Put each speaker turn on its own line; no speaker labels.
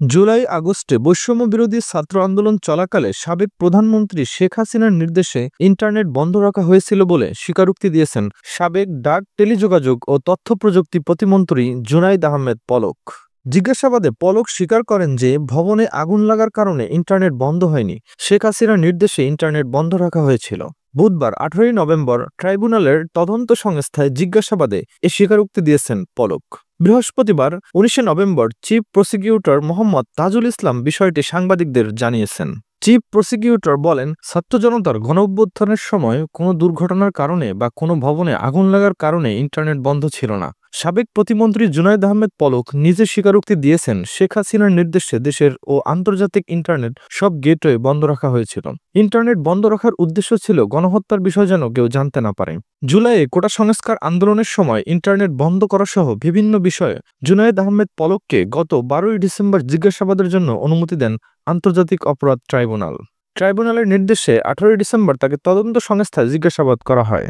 জুলাই আগস্টে বৈষম্য বিরোধী ছাত্র আন্দোলন চলাকালে সাবেক প্রধানমন্ত্রী শেখ হাসিনার নির্দেশে ইন্টারনেট বন্ধ রাখা হয়েছিল বলে স্বীকারোক্তি দিয়েছেন সাবেক ডাক, টেলিযোগাযোগ ও তথ্য প্রযুক্তি প্রতিমন্ত্রী জুনাইদ আহমেদ পলক। জিজ্ঞাসাবাদে পলক স্বীকার করেন যে ভবনে আগুন লাগার কারণে ইন্টারনেট বন্ধ হয়নি, শেখ হাসিনার নির্দেশে ইন্টারনেট বন্ধ রাখা হয়েছিল। বুধবার 18 নভেম্বর ট্রাইব্যুনালের তদন্ত সংস্থায় জিজ্ঞাসাবাদে এ স্বীকারোক্তি দিয়েছেন পলক। বৃহস্পতিবার 19 November chief prosecutor Mohammad Tajul Islam বিষয়টি সাংবাদিকদের জানিয়েছেন। চিফ প্রসিকিউটর বলেন, ছাত্র জনতার গণঅভ্যুত্থানের সময় কোনো দুর্ঘটনার কারণে বা কোনো ভবনে আগুন লাগার কারণে ইন্টারনেট বন্ধ ছিল না। সাবেক প্রতিমন্ত্রী জুনাইদ আহমেদ পলক নিজে স্বীকারোক্তি দিয়েছেন, শেখ হাসিনার নির্দেশে দেশের ও আন্তর্জাতিক ইন্টারনেট সব গেটওয়ে বন্ধ রাখা হয়েছিল। ইন্টারনেট বন্ধ রাখার উদ্দেশ্য ছিল গণহত্যার বিষয় যেন কেউ জানতে না পারে। জুলাইয়ে কোটা সংস্কার আন্দোলনের সময় ইন্টারনেট বন্ধ করা সহ বিভিন্ন বিষয়ে জুনাইদ আহমেদ পলককে গত 12 ডিসেম্বর জিজ্ঞাসাবাদের জন্য অনুমতি দেন আন্তর্জাতিক অপরাধ ট্রাইব্যুনাল। ট্রাইব্যুনালের নির্দেশে 18 ডিসেম্বর তাকে তদন্ত সংস্থায় জিজ্ঞাসাবাদ করা হয়।